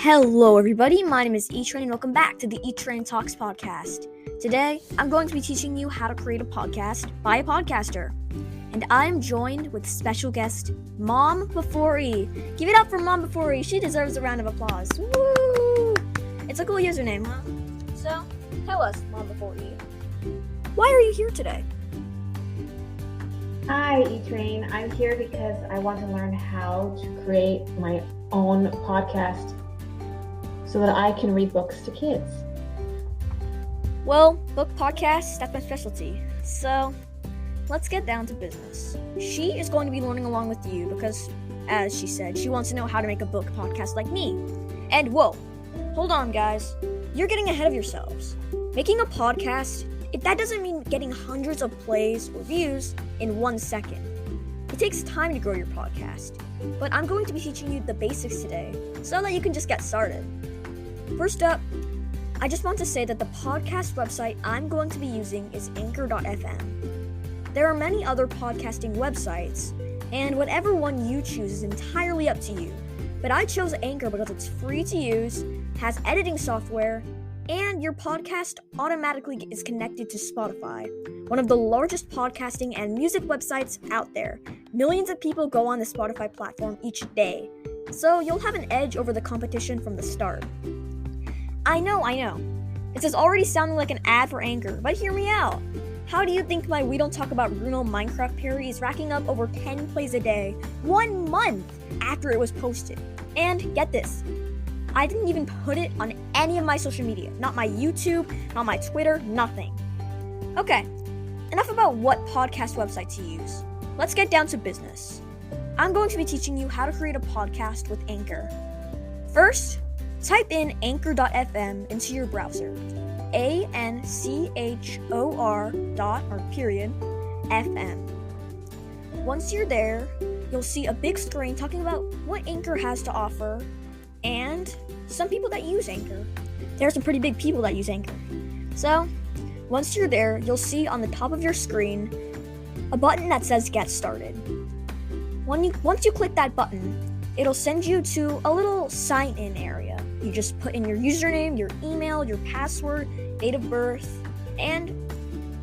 Hello everybody, my name is E-Train and welcome back to the E-Train Talks podcast. Today, I'm going to be teaching you how to create a podcast by a podcaster. And I'm joined with special guest, Mom Before E. Give it up for Mom Before E, she deserves a round of applause. Woo! It's a cool username, huh? So, tell us, Mom Before E, why are you here today? Hi, E-Train. I'm here because I want to learn how to create my own podcast so that I can read books to kids. Well, book podcasts, that's my specialty. So, let's get down to business. She is going to be learning along with you because, as she said, she wants to know how to make a book podcast like me. And whoa, hold on guys, you're getting ahead of yourselves. Making a podcast, that doesn't mean getting hundreds of plays or views in 1 second. It takes time to grow your podcast, but I'm going to be teaching you the basics today so that you can just get started. First up, I just want to say that the podcast website I'm going to be using is Anchor.fm. There are many other podcasting websites, and whatever one you choose is entirely up to you. But I chose Anchor because it's free to use, has editing software, and your podcast automatically is connected to Spotify, one of the largest podcasting and music websites out there. Millions of people go on the Spotify platform each day, so you'll have an edge over the competition from the start. I know. This is already sounding like an ad for Anchor, but hear me out. How do you think my We Don't Talk About Bruno Minecraft parody is racking up over 10 plays a day 1 month after it was posted? And get this, I didn't even put it on any of my social media. Not my YouTube, not my Twitter, nothing. Okay, enough about what podcast website to use. Let's get down to business. I'm going to be teaching you how to create a podcast with Anchor. First, type in Anchor.fm into your browser. ANCHOR.FM. Once you're there, you'll see a big screen talking about what Anchor has to offer and some people that use Anchor. There are some pretty big people that use Anchor. So, once you're there, you'll see on the top of your screen a button that says Get Started. Once you click that button, it'll send you to a little sign-in area. You just put in your username, your email, your password, date of birth, and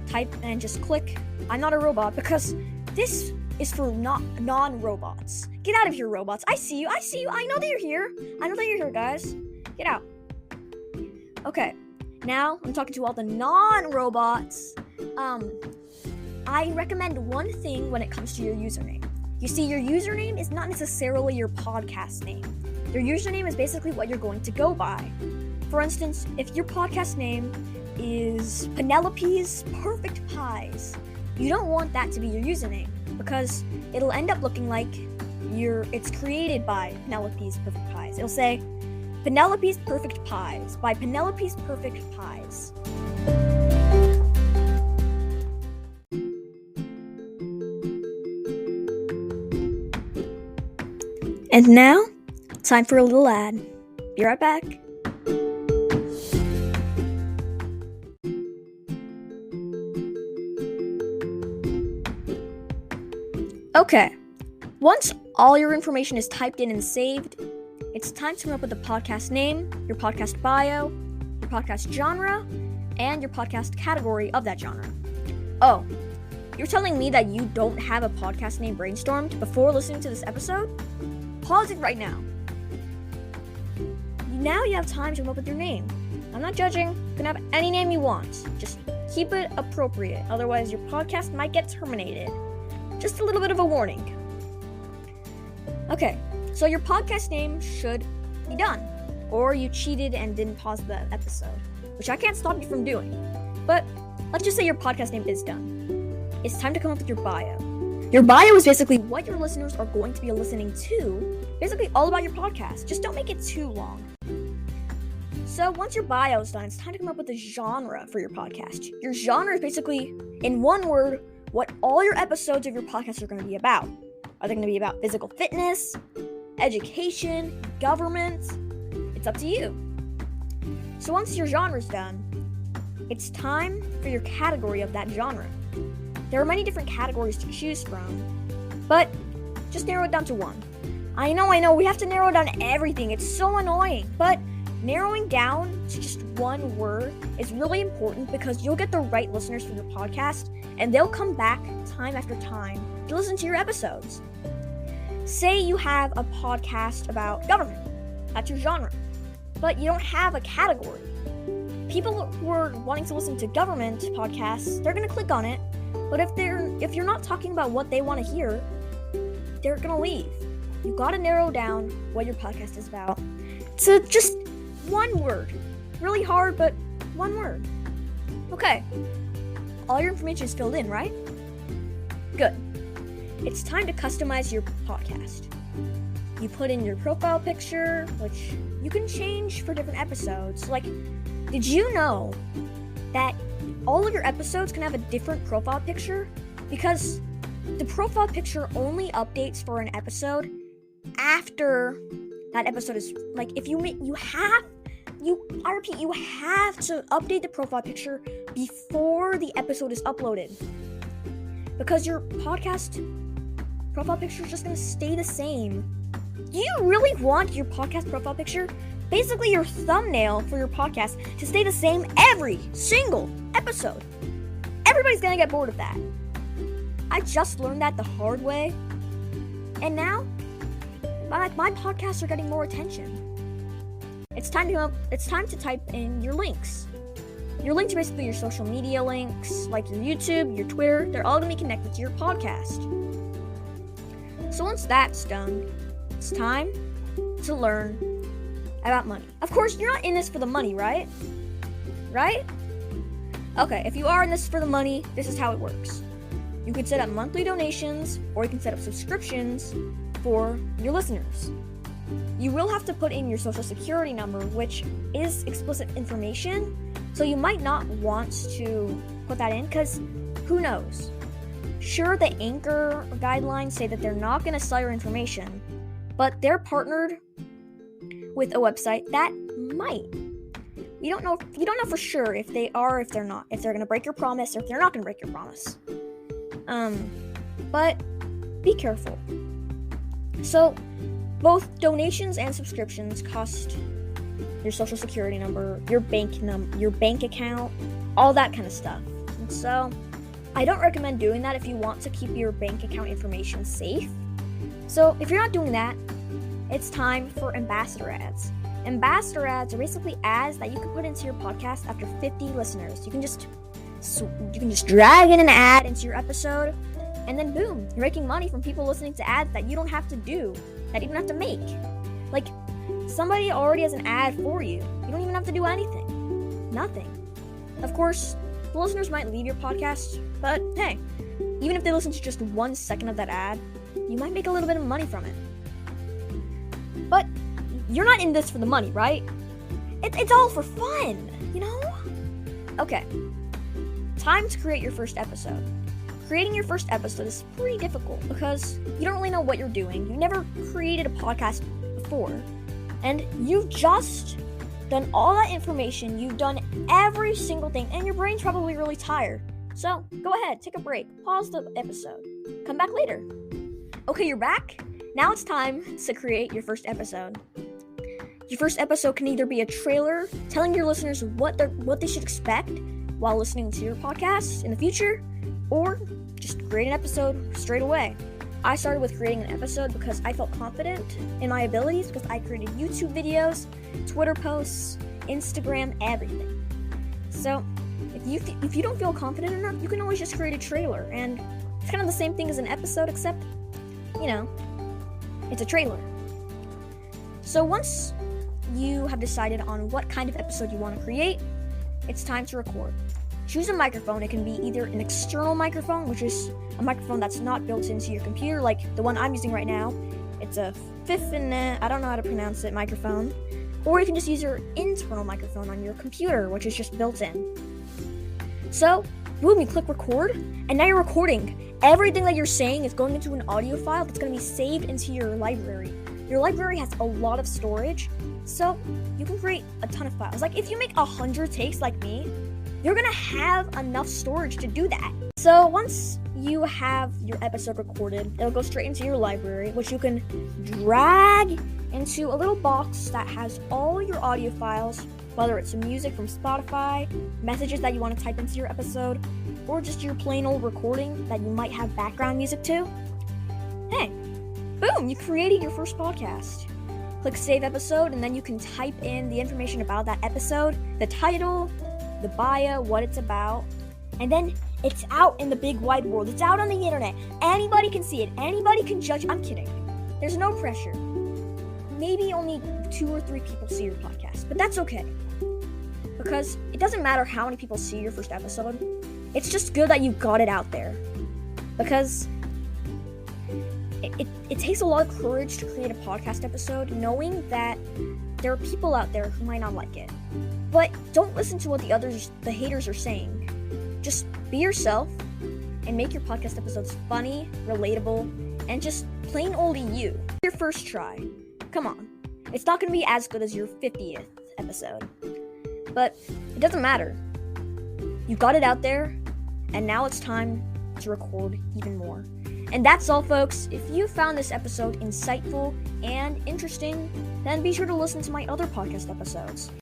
type and just click I'm not a robot because this is for non-robots. Get out of here, robots. I see you. I know that you're here, guys. Get out. Okay, now I'm talking to all the non-robots. I recommend one thing when it comes to your username. You see, your username is not necessarily your podcast name. Your username is basically what you're going to go by. For instance, if your podcast name is Penelope's Perfect Pies, you don't want that to be your username because it'll end up looking like it's created by Penelope's Perfect Pies. It'll say Penelope's Perfect Pies by Penelope's Perfect Pies. And now, time for a little ad. Be right back. Okay, once all your information is typed in and saved, it's time to come up with a podcast name, your podcast bio, your podcast genre, and your podcast category of that genre. Oh, you're telling me that you don't have a podcast name brainstormed before listening to this episode? Pause it right now. Now you have time to come up with your name. I'm not judging. You can have any name you want. Just keep it appropriate. Otherwise, your podcast might get terminated. Just a little bit of a warning. Okay, so your podcast name should be done. Or you cheated and didn't pause the episode, which I can't stop you from doing. But let's just say your podcast name is done. It's time to come up with your bio. Your bio is basically what your listeners are going to be listening to. Basically all about your podcast. Just don't make it too long. So once your bio is done, it's time to come up with a genre for your podcast. Your genre is basically, in one word, what all your episodes of your podcast are going to be about. Are they going to be about physical fitness, education, government? It's up to you. So once your genre's done, it's time for your category of that genre. There are many different categories to choose from, but just narrow it down to one. I know, we have to narrow down everything. It's so annoying. But narrowing down to just one word is really important because you'll get the right listeners for your podcast, and they'll come back time after time to listen to your episodes. Say you have a podcast about government. That's your genre. But you don't have a category. People who are wanting to listen to government podcasts, they're going to click on it. But if you're not talking about what they want to hear, they're going to leave. You got to narrow down what your podcast is about to just one word. Really hard, but one word. Okay. All your information is filled in, right? Good. It's time to customize your podcast. You put in your profile picture, which you can change for different episodes. Like, did you know that all of your episodes can have a different profile picture? Because the profile picture only updates for an episode after that episode is, like, if you have to update the profile picture before the episode is uploaded. Because your podcast profile picture is just going to stay the same. Do you really want your podcast profile picture, basically your thumbnail for your podcast, to stay the same every single episode? Everybody's going to get bored of that. I just learned that the hard way. And now, my podcasts are getting more attention. It's time to type in your links. Your links are basically your social media links, like your YouTube, your Twitter. They're all going to be connected to your podcast. So once that's done, it's time to learn about money. Of course, you're not in this for the money, right? Right? Okay, if you are in this for the money, this is how it works. You can set up monthly donations, or you can set up subscriptions for your listeners. You will have to put in your social security number, which is explicit information, so you might not want to put that in, because who knows? Sure, the Anchor guidelines say that they're not going to sell your information, but they're partnered with a website that might. You don't know for sure if they are, if they're not, if they're going to break your promise, or if they're not going to break your promise. But be careful. So, both donations and subscriptions cost your social security number, your bank account, all that kind of stuff. And so, I don't recommend doing that if you want to keep your bank account information safe. So, if you're not doing that, it's time for ambassador ads. Ambassador ads are basically ads that you can put into your podcast after 50 listeners. You can just drag in an ad into your episode, and then boom, you're making money from people listening to ads that you don't have to do, that you don't have to make. Like, somebody already has an ad for you. You don't even have to do anything. Nothing. Of course, the listeners might leave your podcast, but hey, even if they listen to just 1 second of that ad, you might make a little bit of money from it. But you're not in this for the money, right? It's all for fun, you know? Okay. Time to create your first episode. Creating your first episode is pretty difficult because you don't really know what you're doing. You've never created a podcast before. And you've just done all that information. You've done every single thing. And your brain's probably really tired. So go ahead, take a break. Pause the episode. Come back later. Okay, you're back. Now it's time to create your first episode. Your first episode can either be a trailer telling your listeners what they should expect while listening to your podcast in the future, or just create an episode straight away. I started with creating an episode because I felt confident in my abilities, because I created YouTube videos, Twitter posts, Instagram, everything. So if you don't feel confident enough, you can always just create a trailer, and it's kind of the same thing as an episode, except, it's a trailer. So once you have decided on what kind of episode you want to create, it's time to record. Choose a microphone. It can be either an external microphone, which is a microphone that's not built into your computer, like the one I'm using right now. It's a I don't know how to pronounce it, microphone. Or you can just use your internal microphone on your computer, which is just built in. So, boom, you click record, and now you're recording. Everything that you're saying is going into an audio file that's going to be saved into your library. Your library has a lot of storage, so you can create a ton of files. Like, if you make 100 takes like me, you're gonna have enough storage to do that. So once you have your episode recorded, it'll go straight into your library, which you can drag into a little box that has all your audio files, whether it's music from Spotify, messages that you want to type into your episode, or just your plain old recording that you might have background music to. Hey, boom, you created your first podcast. Click save episode, and then you can type in the information about that episode, the title, the bio, what it's about, and then it's out in the big wide world. It's out on the internet. Anybody can see it. Anybody can judge. I'm kidding. There's no pressure. Maybe only 2 or 3 people see your podcast, but that's okay. Because it doesn't matter how many people see your first episode. It's just good that you got it out there. Because it takes a lot of courage to create a podcast episode, knowing that there are people out there who might not like it. But don't listen to what the haters are saying. Just be yourself and make your podcast episodes funny, relatable, and just plain old you. Your first try. Come on. It's not going to be as good as your 50th episode. But it doesn't matter. You got it out there, and now it's time to record even more. And that's all, folks. If you found this episode insightful and interesting, then be sure to listen to my other podcast episodes.